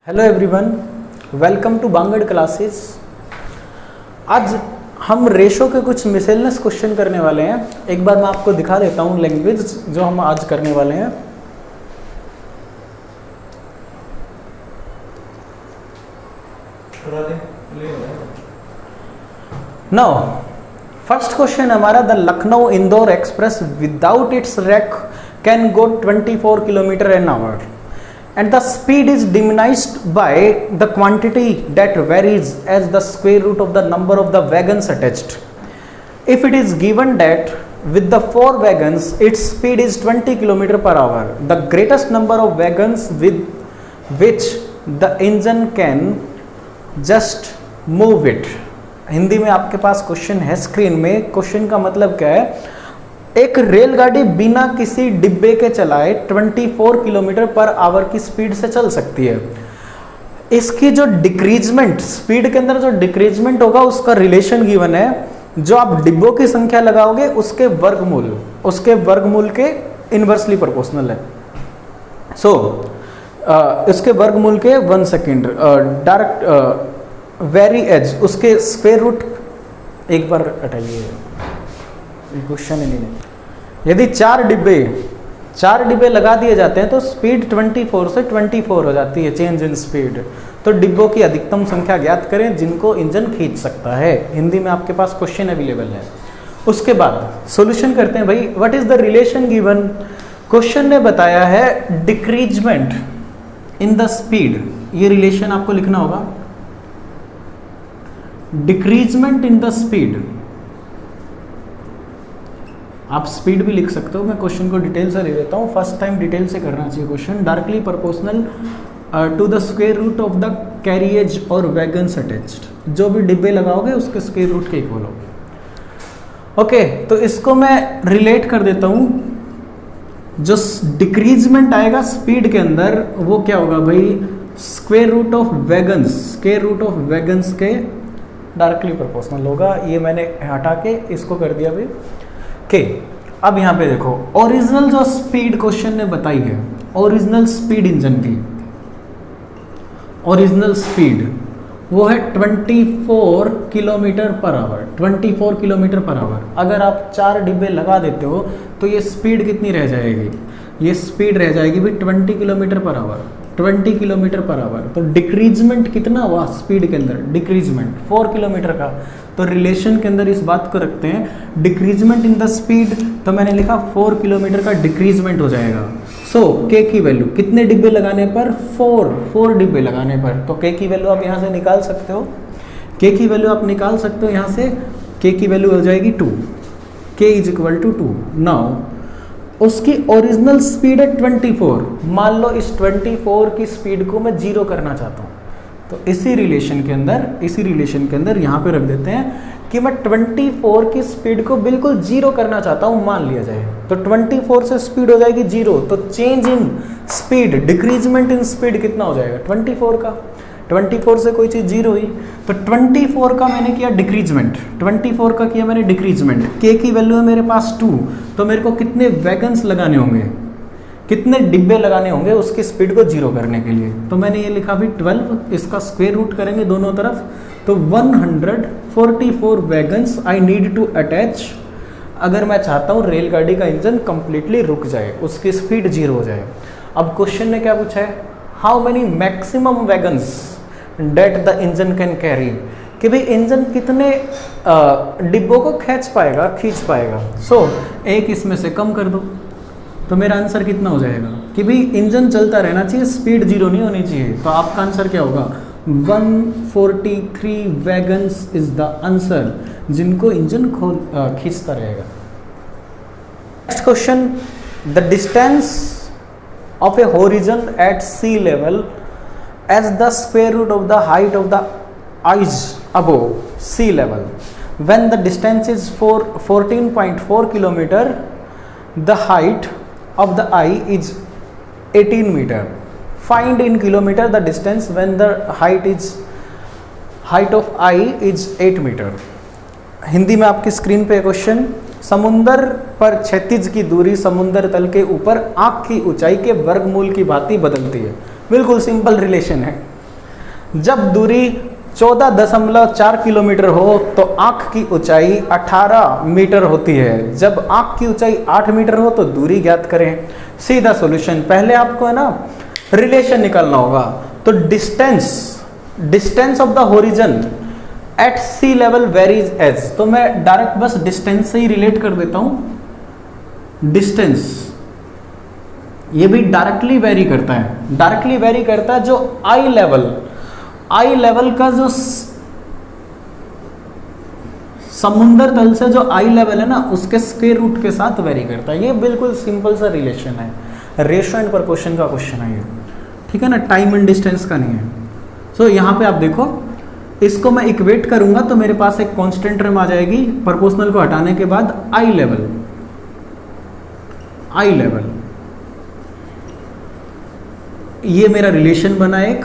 Hello everyone, welcome to Bangar classes. आज हम ratio के कुछ मिसलेनियस क्वेश्चन करने वाले हैं। एक बार मैं आपको दिखा देता हूँ लैंग्वेज जो हम आज करने वाले हैं। नाउ फर्स्ट क्वेश्चन हमारा, the Lucknow Indore express without its rack can go 24 kilometre an hour and the speed is diminished by the quantity that varies as the square root of the number of the wagons attached. If it is given that with the 4 wagons its speed is 20 km per hour, the greatest number of wagons with which the engine can just move it. Hindi में आपके पास question है screen में। Question का मतलब क्या है? एक रेलगाड़ी बिना किसी डिब्बे के चलाए 24 किलोमीटर पर आवर की स्पीड से चल सकती है। इसकी जो डिक्रीजमेंट, स्पीड के अंदर जो डिक्रीजमेंट होगा उसका रिलेशन गिवन है। जो आप डिब्बों की संख्या लगाओगे उसके वर्गमूल के इनवर्सली प्रोपोर्शनल है। इसके वर्गमूल के 1 सेकेंड डायरेक्ट वेरी एज उसके स्क्वायर रूट, एक बार हटाइए क्वेश्चन ही नहीं। यदि 4 डिब्बे लगा दिए जाते हैं तो स्पीड 24 से 24 हो जाती है, चेंज इन स्पीड। तो डिब्बों की अधिकतम संख्या ज्ञात करें जिनको इंजन खींच सकता है। हिंदी में आपके पास क्वेश्चन अवेलेबल है। उसके बाद सॉल्यूशन करते हैं। भाई what is the relation given? Question ने बताया है डिक्रीजमेंट इन द स्पीड। ये रिलेशन आपको लिखना होगा, डिक्रीजमेंट इन द स्पीड। आप स्पीड भी लिख सकते हो, मैं क्वेश्चन को डिटेल से ले लेता हूँ। फर्स्ट टाइम डिटेल से करना चाहिए question. Directly proportional to the square root of the carriage और वैगन्स अटैच्ड। जो भी डिब्बे लगाओगे उसके स्क्वायर रूट के इक्वल होगा। ओके, तो इसको मैं रिलेट कर देता हूँ। जो डिक्रीजमेंट आएगा स्पीड के अंदर वो क्या होगा भाई? स्क्वायर रूट ऑफ वैगन्स के डायरेक्टली प्रोपोर्शनल होगा। ये मैंने हटा के इसको कर दिया भाई। अब यहाँ पे देखो, ओरिजिनल जो स्पीड क्वेश्चन ने बताई है, ओरिजिनल स्पीड इंजन की, ओरिजिनल स्पीड वो है 24 kilometre per hour. 24 kilometre per hour. अगर आप 4 डिब्बे लगा देते हो तो ये स्पीड कितनी रह जाएगी? ये स्पीड रह जाएगी भाई 20 kilometre per hour. 20 kilometre per hour. तो डिक्रीजमेंट कितना हुआ स्पीड के अंदर? डिक्रीजमेंट 4 किलोमीटर का। तो रिलेशन के अंदर इस बात को रखते हैं, डिक्रीजमेंट इन द स्पीड। तो मैंने लिखा 4 किलोमीटर का डिक्रीजमेंट हो जाएगा। के की वैल्यू कितने डिब्बे लगाने पर? 4 डिब्बे लगाने पर। तो के की वैल्यू आप यहाँ से निकाल सकते हो। के की वैल्यू आप निकाल सकते हो यहाँ से। के की वैल्यू हो जाएगी 2। के इज इक्वल टू 2। नाउ उसकी ओरिजिनल स्पीड है 24। मान लो इस 24 की स्पीड को मैं 0 करना चाहता हूँ। तो इसी रिलेशन के अंदर यहाँ पे रख देते हैं कि मैं 24 की स्पीड को बिल्कुल 0 करना चाहता हूँ, मान लिया जाए। तो 24 से स्पीड हो जाएगी 0। तो change in speed, decreasement in speed कितना हो जाएगा? 24 का। 24 से कोई चीज़ 0 हुई तो 24 का मैंने किया डिक्रीजमेंट। 24 का किया मैंने डिक्रीजमेंट। के की वैल्यू है मेरे पास 2। तो मेरे को कितने वैगन्स लगाने होंगे, कितने डिब्बे लगाने होंगे उसकी स्पीड को 0 करने के लिए? तो मैंने ये लिखा भी 12। इसका स्क्वायर रूट करेंगे दोनों तरफ। तो 144 wagons I need to attach. अगर मैं चाहता हूँ रेलगाड़ी का इंजन कंप्लीटली रुक जाए, उसकी स्पीड 0 हो जाए। अब क्वेश्चन ने क्या पूछा है? How many maximum wagons that the engine can carry. कि भाई इंजन कितने डिब्बों को खींच पाएगा। एक इसमें से कम कर दो तो मेरा आंसर कितना हो जाएगा? कि भाई इंजन चलता रहना चाहिए, स्पीड 0 नहीं होनी चाहिए। तो आपका आंसर क्या होगा? 143 वैगन्स इज द आंसर, जिनको इंजन खींचता रहेगा। Next question, the distance of a horizon at sea level as the square root of the height of the eyes above sea level when the distance is 14.4 kilometre, the height of the eye is 18 meter. Find in kilometer the distance when the height of eye is 8 meter. Hindi में आपकी screen पे question, समुंदर पर क्षैतिज की दूरी समुंदर तल के ऊपर आँख की ऊंचाई के वर्गमूल की भांति बदलती है। बिल्कुल सिंपल रिलेशन है। जब दूरी 14.4 किलोमीटर हो तो आंख की ऊंचाई 18 मीटर होती है। जब आंख की ऊंचाई 8 मीटर हो तो दूरी ज्ञात करें। सीधा सॉल्यूशन, पहले आपको है ना रिलेशन निकालना होगा। तो distance of the horizon at sea level varies as, तो मैं डायरेक्ट बस डिस्टेंस से ही रिलेट कर देता हूं। डिस्टेंस ये भी डायरेक्टली वेरी करता है, डायरेक्टली वेरी करता है। जो आई लेवल का जो समुद्र तल से जो आई लेवल है ना उसके स्क्वायर रूट के साथ वेरी करता है। ये बिल्कुल सिंपल सा रिलेशन है, रेशियो एंड प्रोपोर्शन का क्वेश्चन है ये, ठीक है ना, टाइम एंड डिस्टेंस का नहीं है। सो यहाँ पे आप देखो, इसको मैं इक्वेट करूंगा तो मेरे पास एक कांस्टेंट टर्म आ जाएगी प्रोपोर्शनल को हटाने के बाद, आई लेवल ये मेरा रिलेशन बना एक।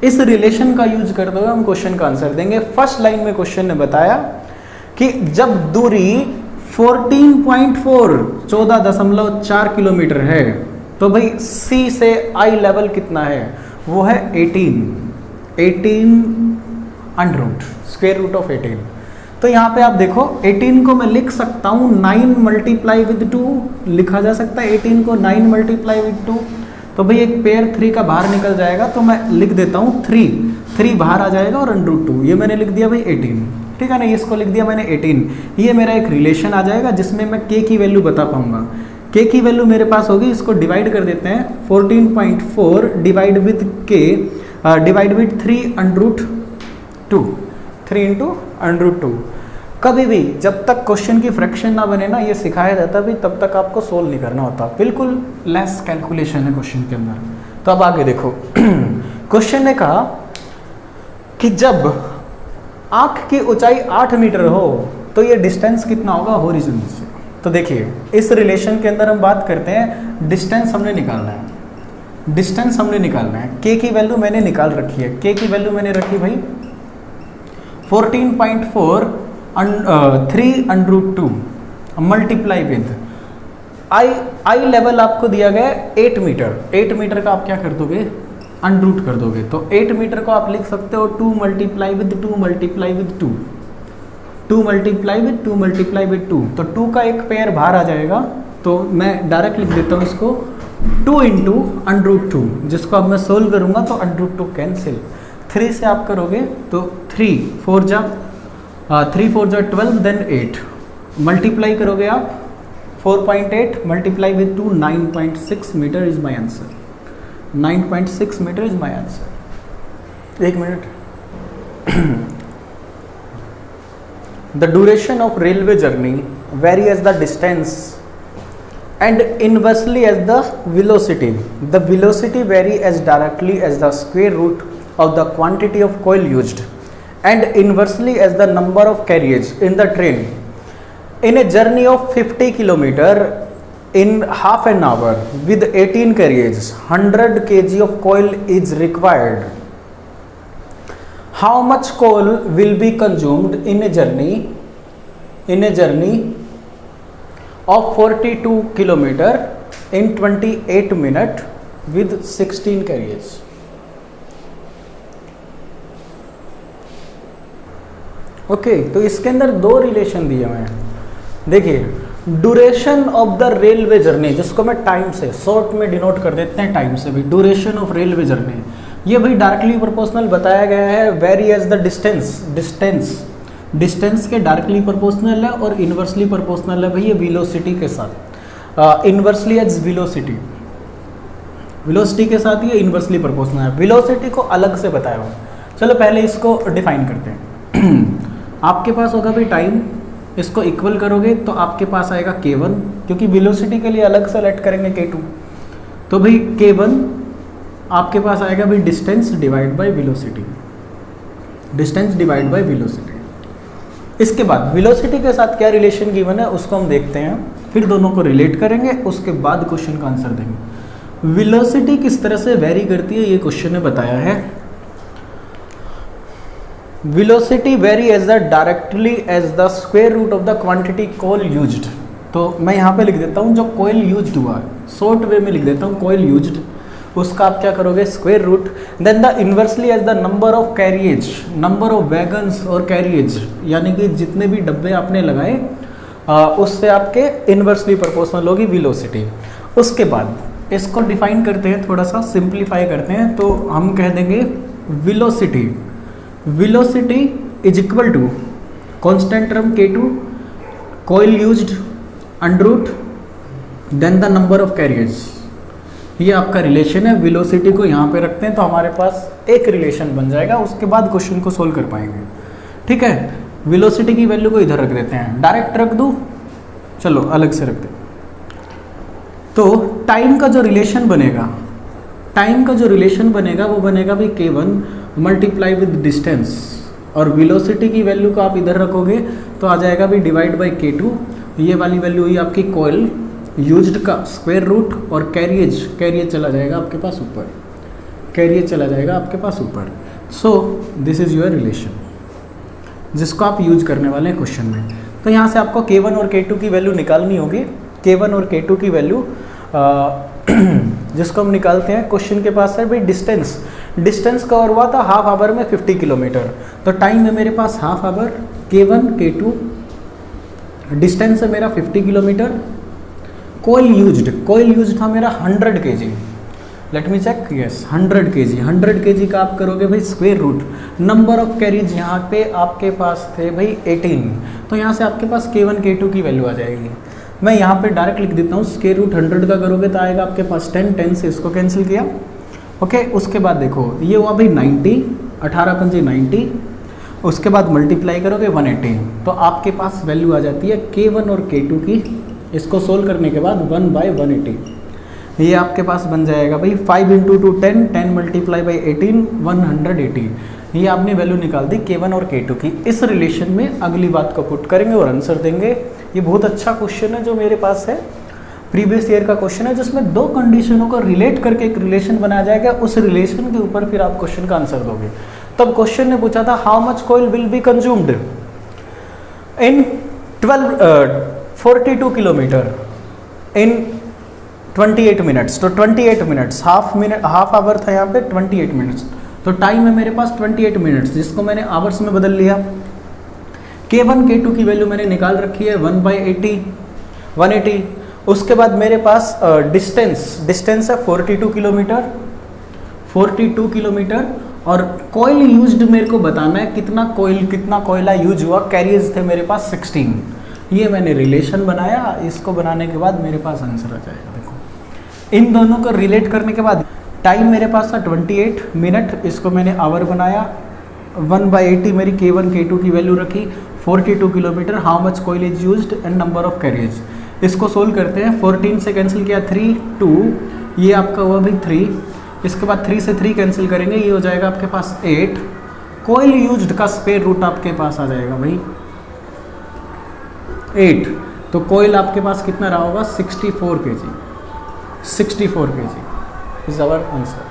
इस रिलेशन का यूज करते हुए हम क्वेश्चन का आंसर देंगे। फर्स्ट लाइन में क्वेश्चन ने बताया कि जब दूरी 14.4 किलोमीटर है तो भाई सी से आई लेवल कितना है, वो है 18 under root square root of 18। तो यहाँ पे आप देखो 18 को मैं लिख सकता हूँ 9 मल्टीप्लाई विद 2 लिखा जा सकता है। 18 को 9 मल्टीप्लाई विद 2, तो भाई एक पेयर 3 का बाहर निकल जाएगा, तो मैं लिख देता हूँ 3 बाहर आ जाएगा और अंडर रूट 2 ये मैंने लिख दिया भाई 18, ठीक है ना, इसको लिख दिया मैंने 18। ये मेरा एक रिलेशन आ जाएगा जिसमें मैं k की वैल्यू बता पाऊंगा। k की वैल्यू मेरे पास होगी, इसको डिवाइड कर देते हैं, 14.4 divide with k divide with 3 under root 2, 3 into under root 2। कभी भी जब तक क्वेश्चन की फ्रैक्शन ना बने ना, ये सिखाया जाता भी तब तक आपको सोल्व नहीं करना होता, बिल्कुल लेस कैलकुलेशन है क्वेश्चन के अंदर। तो अब आगे देखो क्वेश्चन ने कहा कि जब आंख की ऊंचाई 8 मीटर हो तो ये डिस्टेंस कितना होगा होरिजन से। तो देखिए इस रिलेशन के अंदर हम बात करते हैं, डिस्टेंस हमने निकालना है, k की वैल्यू मैंने निकाल रखी है। k की वैल्यू मैंने रखी भाई 14.4 3 under root 2 multiply with eye level आपको दिया गया 8 मीटर। 8 मीटर का आप क्या कर दोगे, अंडर रूट कर दोगे। तो 8 मीटर को आप लिख सकते हो 2 multiply with 2 multiply with 2, 2 multiply with 2 multiply with 2। तो 2 का एक पेयर बाहर आ जाएगा, तो मैं डायरेक्ट लिख देता हूँ इसको 2 इंटू अंडर रूट 2, जिसको अब मैं सोल्व करूँगा तो अंडर रूट 2 कैंसिल, 3 से आप करोगे तो 3 4 जा 12 देन 8 मल्टीप्लाई करोगे आप 4.8 multiply with 2 9.6 metre is my answer. 9.6 metre is my answer. एक मिनट। The duration of railway journey vary as the distance and inversely as the velocity. The velocity vary as directly as the square root of the quantity of coil used and inversely as the number of carriages in the train. In a journey of 50 km in half an hour with 18 carriages, 100 kg of coil is required. How much coal will be consumed in a journey of 42 km in 28 minutes with 16 carriages. Okay, तो इसके अंदर दो relation दिए हुए हैं। देखिए duration of the railway journey, जिसको मैं टाइम से शॉर्ट में डिनोट कर देते हैं टाइम से भी, ड्यूरेशन ऑफ रेलवे जर्नी, ये भाई डायरेक्टली प्रोपोर्शनल बताया गया है। वेरी एज द डिस्टेंस के डायरेक्टली प्रोपोर्शनल है और इन्वर्सली प्रोपोर्शनल है भाई ये वेलोसिटी के साथ। इन्वर्सली एज वेलोसिटी के साथ ये इन्वर्सली प्रोपोर्शनल है। वेलोसिटी को अलग से बताया हुआ। चलो पहले इसको डिफाइन करते हैं। आपके पास होगा भाई टाइम, इसको इक्वल करोगे तो आपके पास आएगा k1, क्योंकि वेलोसिटी के लिए अलग से लेट करेंगे k2, तो भाई k1 आपके पास आएगा भाई distance divide by velocity, distance divide by velocity. इसके बाद वेलोसिटी के साथ क्या रिलेशन गिवन है उसको हम देखते हैं, फिर दोनों को रिलेट करेंगे, उसके बाद क्वेश्चन का आंसर देंगे। वेलोसिटी किस तरह से वेरी करती है ये क्वेश्चन ने बताया है। Velocity vary as the directly as the square root of the quantity coal used. तो मैं यहाँ पे लिख देता हूँ जो कोयल यूज्ड हुआ है, शॉर्ट वे में लिख देता हूँ कोयल यूज्ड उसका आप क्या करोगे, square root, then the inversely as the number of carriage, number of wagons और कैरिएज, यानी कि जितने भी डब्बे आपने लगाए उससे आपके इन्वर्सली प्रोपोर्शनल होगी वेलोसिटी। उसके बाद इसको डिफाइन करते हैं, थोड़ा सा सिंप्लीफाई करते हैं, तो हम कह देंगे velocity, velocity is equal to constant term k2 coal used under root then the number of carriers. ये आपका रिलेशन है। वेलोसिटी को यहाँ पे रखते हैं तो हमारे पास एक रिलेशन बन जाएगा, उसके बाद क्वेश्चन को सोल्व कर पाएंगे। ठीक है, वेलोसिटी की वैल्यू को इधर रख देते हैं, डायरेक्ट रख दूँ, चलो अलग से रख दे। तो टाइम का जो रिलेशन बनेगा, टाइम का जो रिलेशन बनेगा वो बनेगा भाई k1 मल्टीप्लाई विद डिस्टेंस, और वेलोसिटी की वैल्यू को आप इधर रखोगे तो आ जाएगा भी डिवाइड बाई k2, ये वाली वैल्यू हुई आपकी कॉइल यूज्ड का स्क्वायर रूट, और कैरिएज, कैरिएज चला जाएगा आपके पास ऊपर, कैरिएज चला जाएगा आपके पास ऊपर। So this is your relation जिसको आप यूज करने वाले हैं क्वेश्चन में। तो यहाँ से आपको k1 और k2 की वैल्यू निकालनी होगी। k1 और k2 की वैल्यू जिसको हम निकालते हैं, क्वेश्चन के पास है भाई डिस्टेंस, डिस्टेंस कवर हुआ था हाफ आवर में 50 किलोमीटर, तो टाइम है मेरे पास half hour, k1 k2, distance है मेरा 50 किलोमीटर, कोयल यूज्ड था मेरा 100 kg, let me check, yes 100 kg, 100 kg का आप करोगे भाई square root, number of carriage यहाँ पे आपके पास थे भाई 18, तो यहाँ से आपके पास k1 k2 की वैल्यू आ जाएगी। मैं यहाँ पे डायरेक्ट लिख देता हूँ, स्क्वायर रूट 100 का करोगे तो आएगा आपके पास 10, 10 से इसको कैंसिल किया, ओके। उसके बाद देखो ये हुआ भाई 90, 18 पंजे 90, उसके बाद मल्टीप्लाई करोगे 180, तो आपके पास वैल्यू आ जाती है k1 और k2 की। इसको सोल्व करने के बाद 1/180, ये आपके पास बन जाएगा भाई 5 × 2 10, 10 मल्टीप्लाई बाई 18 180, ये आपने वैल्यू निकाल दी k1 और k2 की। इस रिलेशन में अगली बात को पुट करेंगे और आंसर देंगे। ये बहुत अच्छा क्वेश्चन है जो मेरे पास है, प्रीवियस ईयर का क्वेश्चन है, जिसमें दो कंडीशनों को रिलेट करके एक रिलेशन बनाया जाएगा, उस रिलेशन के ऊपर फिर आप क्वेश्चन का आंसर दोगे। तब क्वेश्चन ने पूछा था how much coil will be consumed in 42 kilometre in 28 minutes, तो 28 मिनट्स, हाफ आवर था यहाँ पे 28 मिनट्स, तो टाइम है मेरे पास 28 मिनट्स, जिसको मैंने आवर्स में बदल लिया। k1 k2 की वैल्यू मैंने निकाल रखी है 1/180। उसके बाद मेरे पास डिस्टेंस है 42 किलोमीटर, 42 किलोमीटर, और कॉइल यूज्ड मेरे को बताना है कितना कोयला यूज हुआ, कैरियर्स थे मेरे पास 16, ये मैंने रिलेशन बनाया। इसको बनाने के बाद मेरे पास आंसर आ जाएगा। देखो इन दोनों को रिलेट करने के बाद टाइम मेरे पास था 28 मिनट, इसको मैंने आवर बनाया, 1/80 मेरी k1 k2 की वैल्यू रखी, 42 kilometre, how much coil is used and number of carriers. इसको सोल्व करते हैं, 14 से कैंसिल किया 3 2, ये आपका हुआ भाई 3, इसके बाद 3 से 3 कैंसिल करेंगे, ये हो जाएगा आपके पास 8, कॉइल यूज्ड का स्क्वायर रूट आपके पास आ जाएगा भाई 8, तो कॉइल आपके पास कितना रहा होगा 64 kg, 64 kg is our answer.